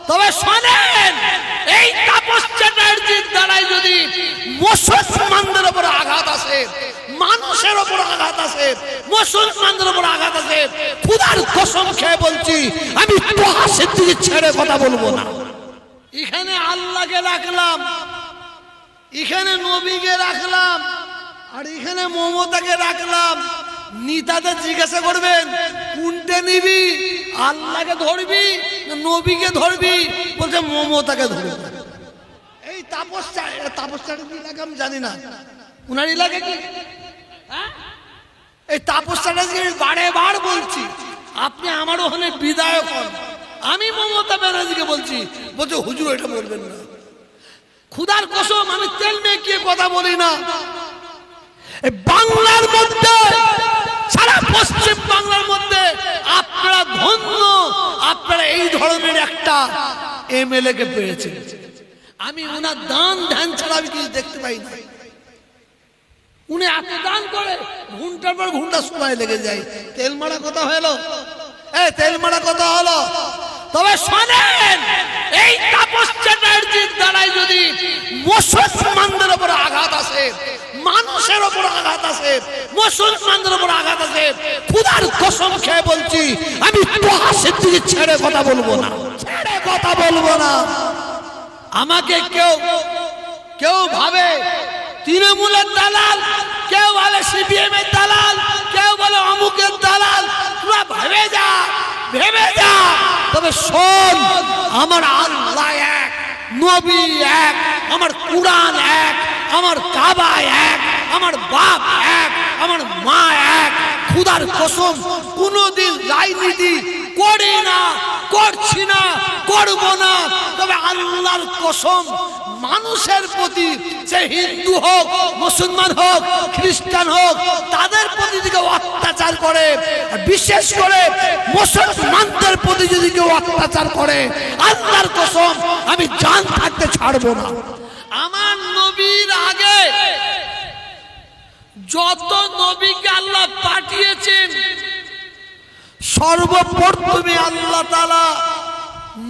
তবে শোনেন, এই তাপস চ্যাটার্জির দ্বারাই যদি মুসলমানদের উপর আঘাত আসে, মানুষের উপর আঘাত আসে, মুসলমানদের উপর আঘাত আসে, খোদার কসম খেয়ে বলছি আমি তোহা সিদ্দিকী ছেড়ে কথা বলবো না। এখানে আল্লাহকে রাখলাম, এখানে নবীকে রাখলাম, আর এখানে মমতাকে রাখলাম। নেতাদের জিজ্ঞাসা করবেন কোনটা নিবি, আল্লাহকে ধরবি না নবীকে ধরবি? বলছে মমতাকে ধরবি। এই তাপসটাকে কি এলাকা আমি জানি না, উনার এলাকা কি? এই তাপসটাকে আমি বারে বার বলছি, আপনি আমার ওখানে বিধায়ক হন, আমি মমতা ব্যানার্জিকে বলছি, বলছে হুজুর এটা বলবেন না। খুদার কসম আমি তেল মেখে কথা বলি না। বাংলার মধ্যে, সারা পশ্চিম বাংলার মধ্যে আপনারা ধন্য, আপনারা এই ধরনের একটা এমএলএ কে পেয়েছেন। আমি ওনার দান ধ্যান ছাড়া আমি কিছু দেখতে পাই না। উনি এত দান করে, ঘন্টার পর ঘন্টা সময় লেগে যায়। তেল মারা কথা হলো, তেল মারা কথা হলো। তবে শোনেন, এই তাপস চ্যাটার্জির দ্বারাই যদি মুসলমানদের উপর আঘাত আসে, মানুষের উপর আঘাত আসে, মুসলমানদের উপর আঘাত আসে, খোদার কসম খেয়ে বলছি আমি তোহা সিদ্দিকী ছেড়ে কথা বলবো না, ছেড়ে কথা বলবো না। আমাকে কেউ ভাবে তৃণমূলের দালাল, কেউ বলে সিপিএম এর দালাল, কেউ বলে অমুকের দালাল। তোরা ভেবে যা, ভেবে যা। তবে শোন, আমার আল্লাহ এক, নবী এক, আমার কুরআন এক, আমার কাবা এক, আমার বাপ এক, আমার মা এক। খোদার কসম কোনদিন রাজনীতি করি না, করছি না, করব না। তবে আল্লাহর কসম মানুষের প্রতি, সে হিন্দু হোক, মুসলমান হোক, খ্রিস্টান হোক, তাদের প্রতি যদি কেউ অত্যাচার করে, বিশেষ করে মুসলমানদের প্রতি যদি কেউ অত্যাচার করে, আল্লাহর কসম আমি জান থাকতে ছাড়বো না। আমার নবীর আগে যত নবীকে আল্লাহ পাঠিয়েছেন, সর্বপ্রথমে আল্লাহ তাআলা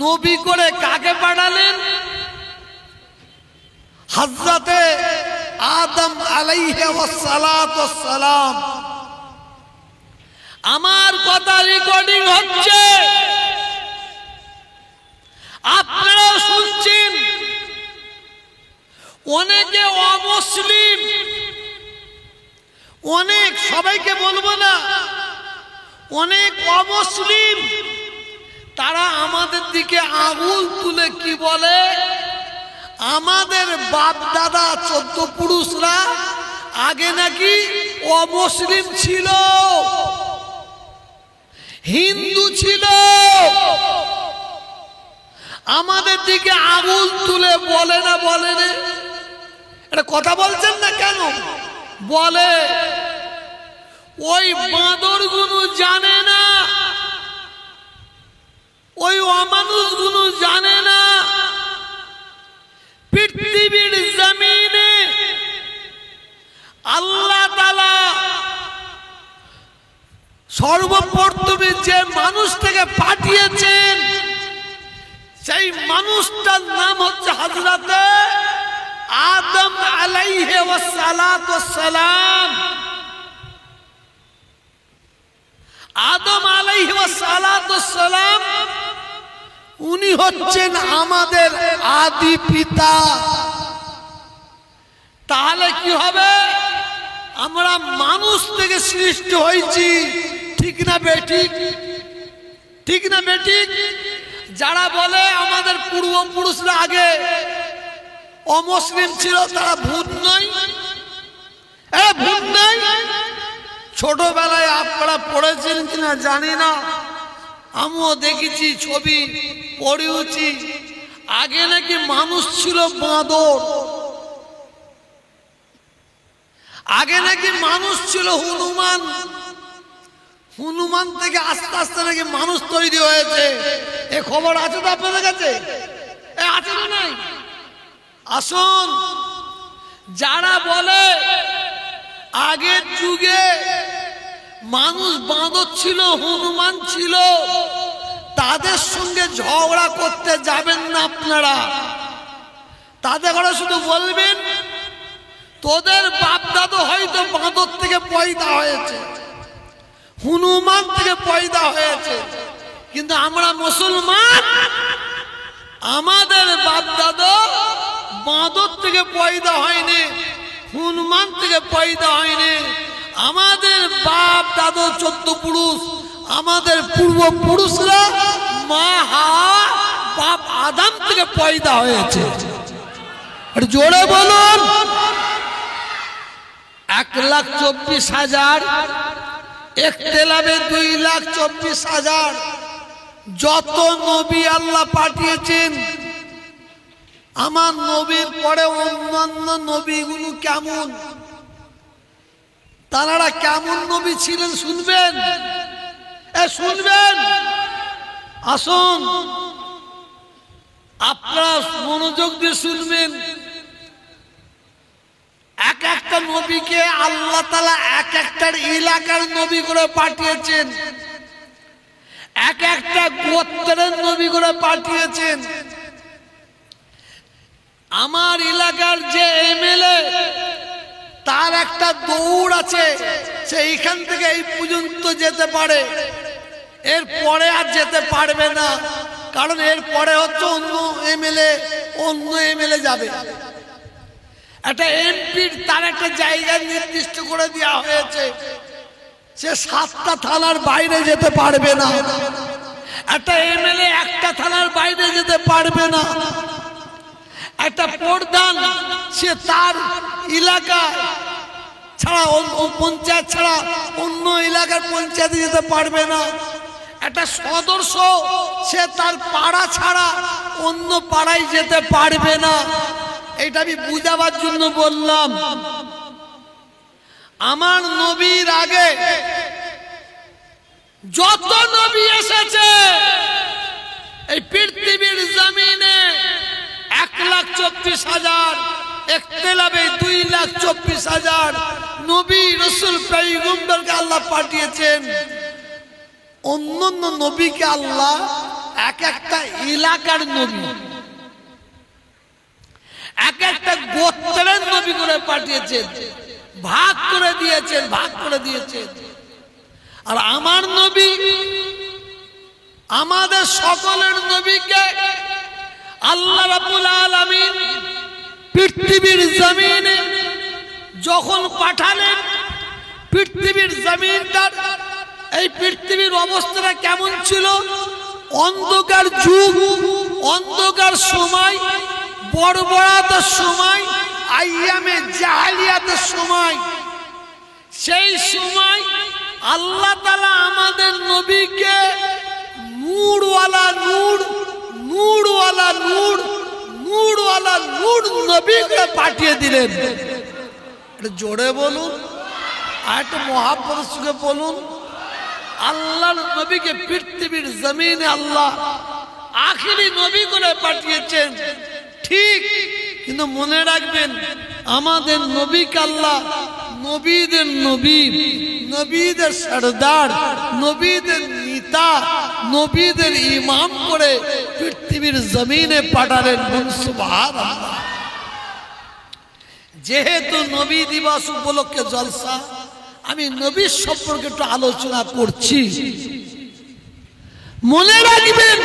নবী করে কাকে পাঠালেন? হযরতে আদম আলাইহিস সালাম। আমার কথা রেকর্ডিং হচ্ছে, আপনারাও শুনছেন। অনেকে অমুসলিম, অনেক, সবাইকে বলবো না, অনেক অমুসলিম, তারা আমাদের দিকে আঙুল তুলে কি বলে, আমাদের বাপ দাদা 14 পুরুষরা আগে নাকি অমুসলিম ছিল, হিন্দু ছিল। আমাদের দিকে আঙুল তুলে বলে না, বলে না? এটা কথা বলছেন না কেন? বলে ওই বাঁদরগুলো জানে না, ওই অমানুষগুলো জানে না, পৃথিবীর জমিনে আল্লাহ তাআলা সর্বপ্রথমে যে মানুষটাকে পাঠিয়েছেন, সেই মানুষটার নাম হচ্ছে হযরতে আদম আলাইহিস সালাম। আদম আলাইহিস সালাম উনি হচ্ছেন আমাদের আদি পিতা। তাহলে কি হবে? আমরা মানুষ থেকে সৃষ্টি হয়েছি, ঠিক না বেঠিক? ঠিক না বেঠিক? যারা বলে আমাদের পূর্বপুরুষরা আগে অমুসলিম ছিল, তারা ভূত নয়, ভূত নয়। ছোটবেলায় আপনারা পড়েছেন কিনা জানি না, আমিও দেখেছি, ছবি পড়েওছি। আগে নাকি মানুষ ছিল বাঁদর, আগে নাকি মানুষ ছিল হনুমান, হনুমান থেকে আস্তে আস্তে নাকি মানুষ তৈরি হয়েছে। এ খবর আছে তো আপনাদের কাছে? আছে না নাই? আসুন, যারা বলে আগের যুগে মানুষ বাঁদর ছিল, হনুমান ছিল, তাদের সঙ্গে ঝগড়া করতে যাবেন না আপনারা। তাদের ঘরে শুধু বলবেন তোদের বাপ দাদু হয়তো বাঁদর থেকে পয়দা হয়েছে, হনুমান থেকে পয়দা হয়েছে, কিন্তু আমরা মুসলমান, আমাদের বাপ দাদু বাঁদর থেকে পয়দা হয়নি, হনুমান থেকে পয়দা হয়নি। আমাদের বাপ দাদু 14 পুরুষ, আমাদের পূর্বপুরুষরা মা হাওয়া বাপ আদম থেকে পয়দা হয়েছে। জোরে বলুন। 1,24,000, ইখতিলাফে 2,24,000। যত নবী আল্লাহ পাঠিয়েছেন, আমার নবীর পরে অন্যান্য নবীগুলো কেমন, তারা কেমন নবী ছিলেন শুনবেন, শুনবেন। আসুন আপনারা মনোযোগ দিয়ে শুনবেন। এক একটা নবীকে আল্লাহ তাআলা এক একটা এলাকার নবী করে পাঠিয়েছেন, এক একটা গোত্রের নবী করে পাঠিয়েছেন। আমার এলাকার যে এমএলএ, তার একটা দৌড় আছে, সে এইখান থেকে এই পর্যন্ত যেতে পারে, এর পরে আর যেতে পারবে না, কারণ এর পরে হচ্ছে অন্য এমএলএ যাবে। একটা এমপির তার একটা জায়গা নির্দিষ্ট করে দেওয়া হয়েছে, সে 7টা থানার বাইরে যেতে পারবে না। একটা এমএলএ একটা থানার বাইরে যেতে পারবে না। একটা প্রধান, সে তার এলাকা ছাড়া, পঞ্চায়েত ছাড়া অন্য এলাকার পঞ্চায়েতে যেতে পারবে না। একটা সদস্য, সে তার পাড়া ছাড়া অন্য পাড়ায় যেতে পারবে না। এটা আমি বুঝাবার জন্য বললাম। আমার নবীর আগে যত নবী এসেছে এই পৃথিবীর জমিনে 1,24,000, ইখতিলাফে 2,24,000 নবী রাসূল পয়গম্বরকে আল্লাহ পাঠিয়েছেন। অন্যান্য নবীকে আল্লাহ এক একটা এলাকার নবী, এক একটা গোত্রের নবী করে পাঠিয়েছেন, ভাগ করে দিয়েছেন। আর আমার নবী, আমাদের সকলের নবীকে আল্লাহ রাব্বুল আলামিন পৃথিবীর জমিনে যখন পাঠালেন, পৃথিবীর জমিনটা, এই পৃথিবীর অবস্থাটা কেমন ছিল? অন্ধকার যুগ, অন্ধকার সময়, বর্বরতার সময়, আইয়ামে জাহেলিয়াতের সময়। সেই সময় আল্লাহ তাআলা আমাদের নবীকে নূরওয়ালা নূর, নূরওয়ালা নূর, নূরওয়ালা নূর নবীকে পাঠিয়ে দিলেন। জোরে বলুন, আর একটু মহাব্বতের সঙ্গে বলুন। আল্লাহর নবীকে পৃথিবীর জমিনে আল্লাহ আখেরি নবী করে পাঠিয়েছেন, ঠিক, কিন্তু মনে রাখবেন আমাদের নবীকে আল্লাহ নবীদের নবী, নবীদের সরদার, নবীদের নেতা, নবীদের ইমাম করে পৃথিবীর জমিনে পাঠালেন। সুবহানাল্লাহ। যেহেতু নবী দিবস উপলক্ষে জলসা, আমি নবীর সম্পর্কে একটু আলোচনা করছি। মনে রাখবেন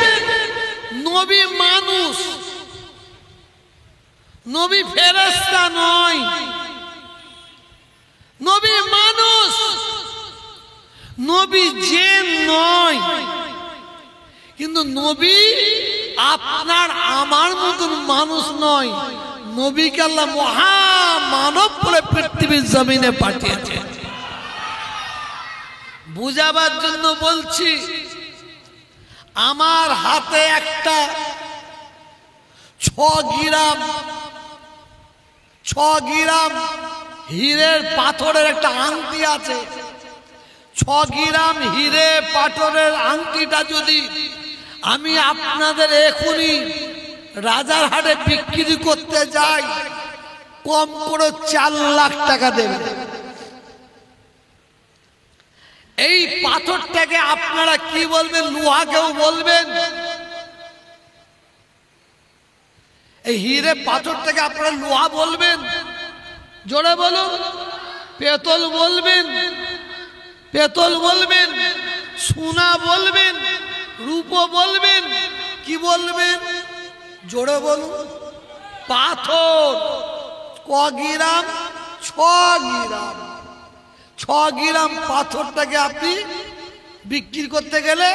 নবী মানুষ, নবী ফেরেশতা নয়। নবী মানুষ, নবী জিন নয়। কিন্তু নবী আপনার আমার মতন মানুষ নয়। নবীকে আল্লাহ মহামানব বলে পৃথিবীর জমিনে পাঠিয়েছেন। বুঝাবার জন্য বলছি, আমার হাতে একটা 6 গ্রাম হীরের পাথরের একটা আংটি আছে। 6 গ্রাম হীরে পাথরের আংটিটা যদি আমি আপনাদের এখনই রাজারহাটে বিক্রি করতে যাই, কম করে 4 লাখ টাকা দেবে। এই পাথরটাকে আপনারা কি বলবেন? লোহাকেও বলবেন। এই হিরে পাথরটাকে আপনারা লোহা বলবেন? জোরে বলুন। পেতল বলবেন? পেতল বলবেন? সোনা বলবেন? রূপো বলবেন? কি বলবেন? জোরে বলুন। পাথর ক গ্রাম? 6 গ্রাম। 6 গ্রাম পাথরটাকে আপনি বিক্রি করতে গেলে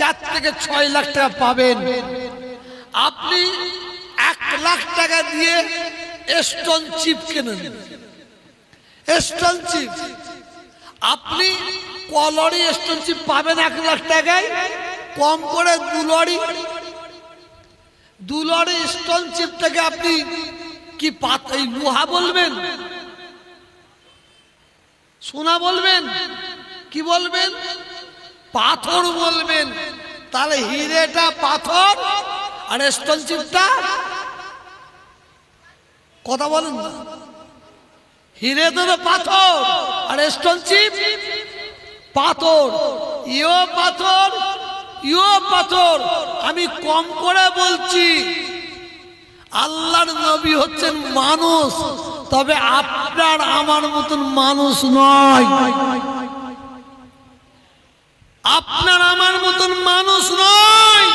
4 থেকে 6 লাখ টাকা পাবেন। আপনি 1 লাখ টাকা দিয়ে স্টোন চিপ কেনেন। স্টোন চিপ আপনি কলরি স্টোন চিপ পাবেন 1 লাখ টাকায়, কম করে 2 লরি স্টোন চিপটাকে আপনি কি এই লোহা বলবেন? সোনা বলবেন? কি বলবেন? পাথর বলবেন। তাহলে হিরেটা পাথর আর স্টোন চিপটা কথা বলেন না। হিরে তো পাথর আর স্টোন চিপ পাথর। ইও পাথর, ইও পাথর। আমি কম করে বলছি, আল্লাহর নবী হচ্ছেন মানুষ, তবে আপনার আমার মতন মানুষ নয়। আপনার আমার মতন মানুষ নয়।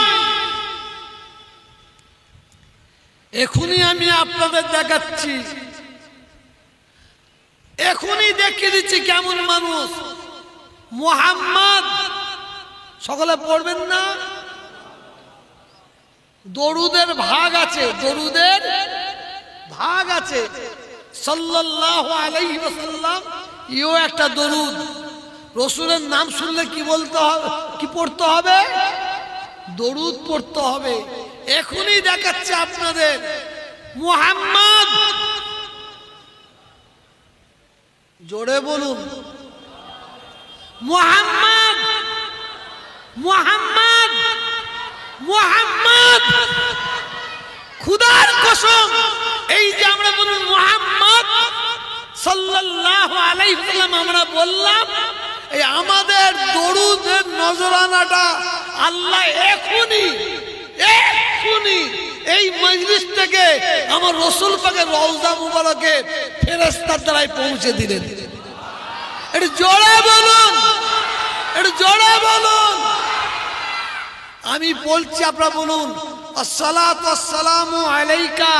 এখনই আমি আপনাদের দেখাচ্ছি, এখনই দেখিয়ে দিচ্ছি কেমন মানুষ। মুহাম্মদ সকলে পড়বেন না? দরুদের ভাগ আছে, দরুদের ভাগ আছে। সাল্লাল্লাহু আলাইহি ওয়াসাল্লাম ইও একটা দরুদ। রাসূলের নাম শুনলে কি বলতে হবে? কি পড়তে হবে? দরুদ পড়তে হবে। এখনই দেখাচ্ছে আপনাদের মুহাম্মদ। জোরে বলুন মুহাম্মদ, মুহাম্মদ, মুহাম্মদ। খুদার কসম, এই যে আমরা বলুন মুহাম্মদ সাল্লাল্লাহু আলাইহি ওয়াসাল্লাম আমরা বললাম, এই আমাদের দরুদের নজরানাটা আল্লাহ এখনই এই মজলিস থেকে আমার রাসূল পাকের রওজা মুবারকে ফেরেশতার দ্বারাই পৌঁছে দিলেন। এটা জোরে বলুন, এটা জোরে বলুন। আমি বলছি, আপনারা বলুন আসসালাতু ওয়াসসালামু আলাইকা।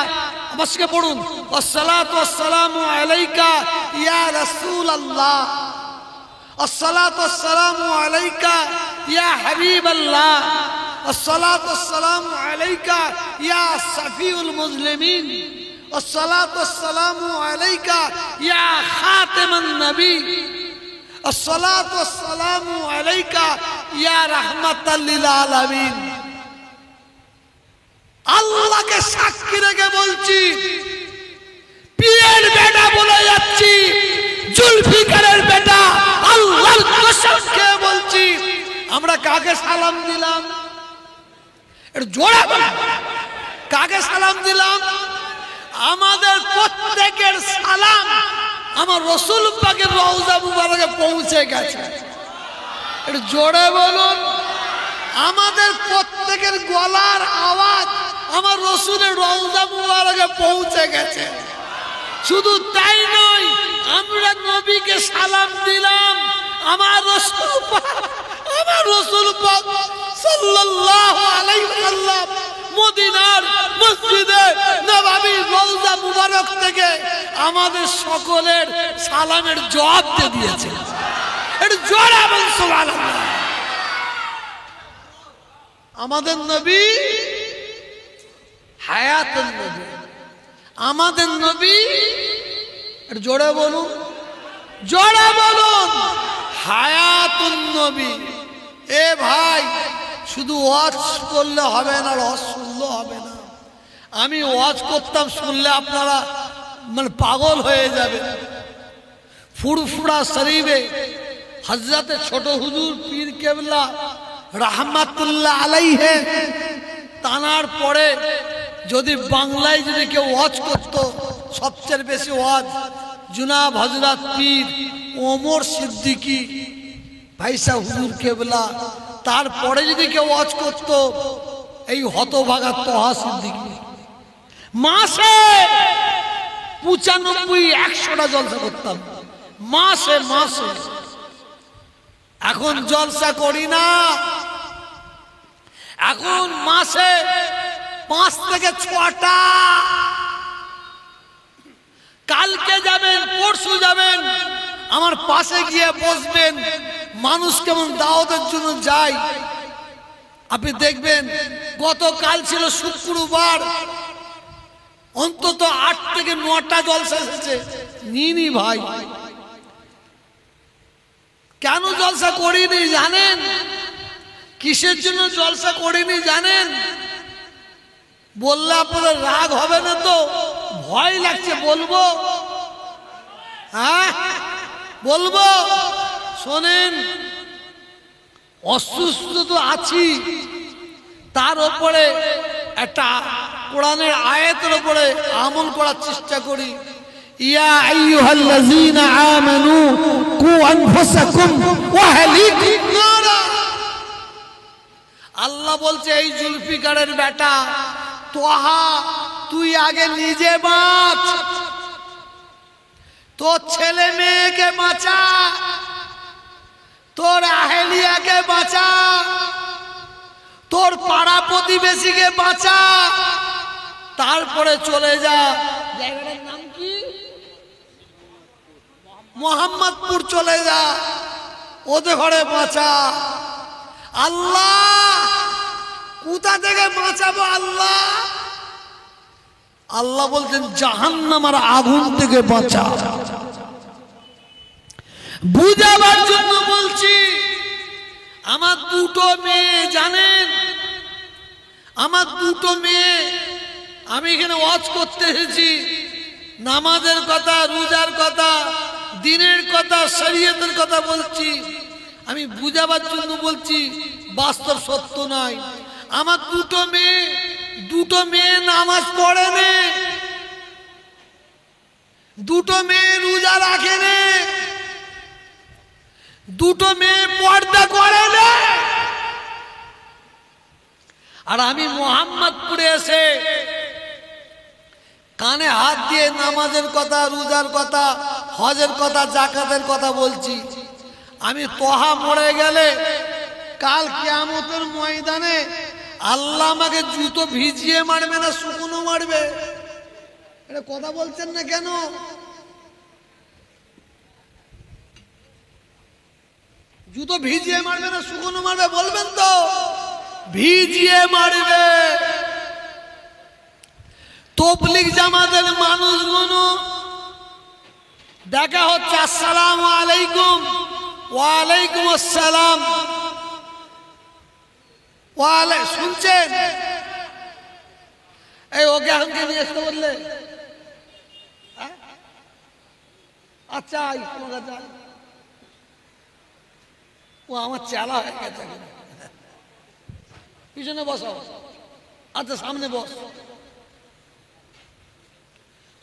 আমার সঙ্গে পড়ুন আসসালাতু ওয়াসসালামু আলাইকা ইয়া রাসূলুল্লাহ, আসসালাতু ওয়াসসালামু আলাইকা ইয়া হাবিবাল্লাহ, আসসালাতু ওয়াসসালামু আলাইকা ইয়া সাফিউল মুসলিমিন, আসসালাতু ওয়াসসালামু আলাইকা ইয়া খাতামান নবী, আসসালাতু ওয়াসসালামু আলাইকা ইয়া রাহমাতাল লিল আলামিন। আল্লাহকে সাক্ষী রেখে বলছি, পীরের বেটা বলে যাচ্ছি, জুলফিকারের বেটা, আল্লাহর কসম খেয়ে বলছি, আমরা কাকে সালাম দিলাম? এটা জোরে বলুন, কাকে সালাম দিলাম? আমাদের প্রত্যেকের সালাম আমার রাসূল পাকের রওজা মুবারকে পৌঁছে গেছে। এটা জোরে বলুন। আমাদের প্রত্যেকের গলার আওয়াজ আমার রাসূলের রওজা মুবারকে পৌঁছে গেছে। শুধু তাই নয়, আমরা নবীকে সালাম দিলাম, আমার রাসূল পাক সাল্লাল্লাহু আলাইহি ওয়াসাল্লাম মদিনার মসজিদে নববীর রওজা মুবারক থেকে আমাদের সকলের সালামের জবাব দিয়ে দিয়েছে। এটা জোরে বলুন সুবহানাল্লাহ। আমাদের নবী হায়াতুন নবী, আমাদের নবী, এটা জোরে বলুন, জোরে বলুন, হায়াতুন নবী। এ ভাই, শুধু ওয়াজ করলে হবে না, ওয়াজ শুনলে হবে না। আমি ওয়াজ করতাম, শুনলে আপনারা মানে পাগল হয়ে যাবে। ফুরফুরা শরীফে হযরতে ছোট হুজুর পীর কেবলা রাহমাতুল্লাহ আলাইহি তানার পরে যদি বাংলায় যদি কেউ ওয়াজ করতো, সবচেয়ে বেশি ওয়াজ জনাব হযরত পীর ওমর সিদ্দিকী ভাইসা হুজুর কেবলা, তারপরে যদি কেউ ওয়াজ করত এই হতভাগা তোহা সিদ্দিকী মাসে 95-100টা জলসা করতাম মাসে মাসে। এখন জলসা করি না, এখন মাসে 5 থেকে 6টা। কালকে যাবেন, পরশু যাবেন, আমার পাশে গিয়ে বসবেন, মানুষ কেমন দাওয়াতের জন্য যায় আপনি দেখবেন। গতকাল ছিল শুক্রবার, অন্তত 8 থেকে 9টা জলসা এসেছে। নিনি ভাই, কেন জলসা করিনি জানেন? কিসের জন্য জলসা করিনি জানেন? বললে আপনাদের রাগ হবে না তো? ভয় লাগছে বলবো? হ্যাঁ বলবো। শোনেন, অসুস্থ তো আছি, তার উপরে একটা কোরআনের আয়াতের উপরে আমল করার চেষ্টা করি। ইয়া আইয়ুহাল্লাযীনা আমানু কু আনফুসাকুম ওয়া আহলিকুম নারা। আল্লাহ বলছে, এই জুলফিকারের বেটা তোহা, তুই আগে নিজে বাঁচ, তোর ছেলে মেয়েকে বাঁচা, তোর আহলিয়াকে বাঁচা, তোর পাড়া প্রতিবেশীকে বাঁচা, তারপরে চলে যা। জায়গাটার নাম কি? মোহাম্মদপুর চলে যা, ওদের ঘরে বাঁচা। আল্লাহ কোথা থেকে বাঁচাবো? আল্লাহ আল্লাহ বলছেন জাহান্নামের আগুন থেকে বাঁচা। বুঝাবার জন্য বলছি। আমার 2টো মেয়ে, জানেন আমার 2টো মেয়ে, আমি এখানে ওয়াজ করতে এসেছি, নামাজের কথা, রোজার কথা, দিনের কথা, শরীয়তের কথা বলছি। আমি বুঝাবার জন্য বলছি, বাস্তব সত্য নয়। আমার 2টো মেয়ে নামাজ পড়ে নে, 2টো মেয়ে রোজা রাখে নে, 2টো মেয়ে পর্দা করে নে। আর আমি মোহাম্মদপুরে এসে কানে হাত দিয়ে নামাজের কথা, রোজার কথা, হজের কথা, যাকাতের কথা বলছি। আমি তোহা মরে গেলে কাল কিয়ামতের ময়দানে আল্লাহ আমাকে জুতো ভিজিয়ে মারবে না শুকনো মারবে? এটা কথা বলছেন না কেন? জুতো ভিজিয়ে মারবে না শুকনো মারবে? বলবেন তো? ভিজিয়ে মারবে। তবলিগ জামাতের মানুষগুলো দেখা হচ্ছে, আসসালামু আলাইকুম, ওয়ালাইকুম আসসালাম, শুনছেন? এই ওকে আমাকে নিয়ে আসতে বললে, আচ্ছা ও আমার চেলা হয়ে গেছে, পিছনে বসো, আচ্ছা সামনে বস।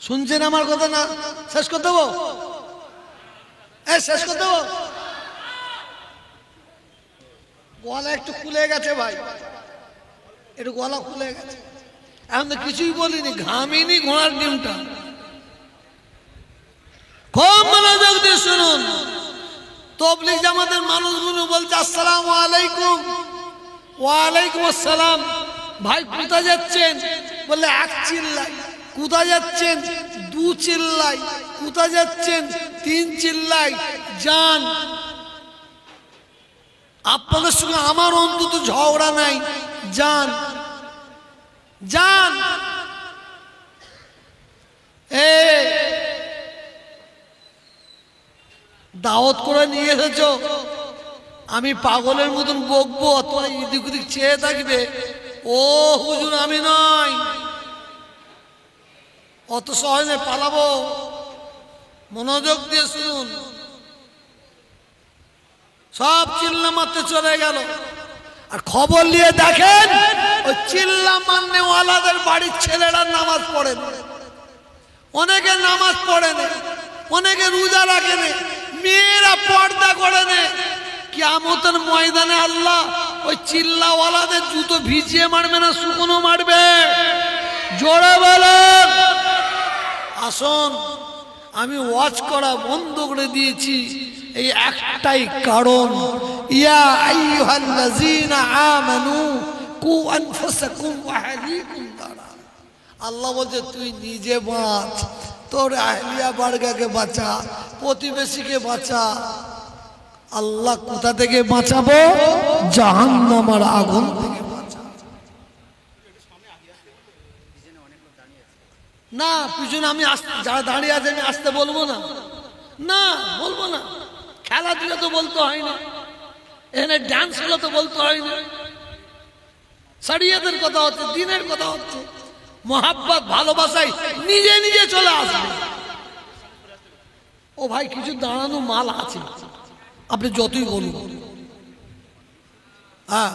শুনছেন আমার কথা? না শেষ করে দেবো? শেষ করে দেবো? গলা একটু খুলে গেছে ভাই, একটু গলা খুলে গেছে। এখন তো কিছুই বলিনি, ঘামিনি ঘোড়ার ডিমটা। খুব মনোযোগ দিয়ে শুনুন। তবলিগ জামাতের মানুষগুলো বলছে, আসসালামু আলাইকুম, ওয়ালাইকুম আসসালাম। ভাই কোথায় যাচ্ছেন? বললে 1 চিল্লাই। কোথায় যাচ্ছেন? 2 চিল্লাই। কোথায় যাচ্ছেন? 3 চিল্লাই। যান, আপনাদের সঙ্গে আমার অন্তত ঝগড়া নাই, যান যান। দাওয়াত করে নিয়ে এসেছো, আমি পাগলের মতন বকবো, তোরা এদিক ওদিক চেয়ে থাকবে? ও হুজুর আমি নয়, অত সহজে পালাবো? মনোযোগ দিয়ে শুনুন। সব চিল্লা মারতে চলে গেল। আর খবর নিয়ে দেখেন, ওই চিল্লা মারনে ওয়ালাদের বাড়ির ছেলেরা নামাজ পড়ে না, অনেকে নামাজ পড়ে না, অনেকে রোজা রাখে না, মেয়েরা পর্দা করে না। কিয়ামতের ময়দানে আল্লাহ ওই চিল্লাওয়ালাদের জুতো ভিজিয়ে মারবে না শুকনো মারবে? জোরে বলেন। আসুন, আমি ওয়াজ করা বন্ধ করে দিয়েছি এই একটাই কারণ, ইয়া আইয়ুহাল্লাযীনা আমানু কু আনফুসাকুম ওয়া আহলিকুম নারা। আল্লাহ বলছে তুই নিজে বাঁচ, তোর আহলিয়া বারগাকে বাঁচা, প্রতিবেশীকে বাঁচা। আল্লাহ কোথা থেকে বাঁচাবো? জাহান্নামের আগুন থেকে বাঁচাবো। না পিছনে আমি যারা দাঁড়িয়ে আছে আমি আসতে বলবো না, না বলবো না। খেলাধুলা তো বলতে হয় না, এখানে ডান্স হলো তো বলতে হয় না। শরিয়তের কথা হচ্ছে, দিনের কথা হচ্ছে, মোহাব্বত ভালোবাসায় নিজে নিজে চলে আসবে। ও ভাই কিছু দাঁড়ানো মাল আছে, আপনি যতই বলুন। হ্যাঁ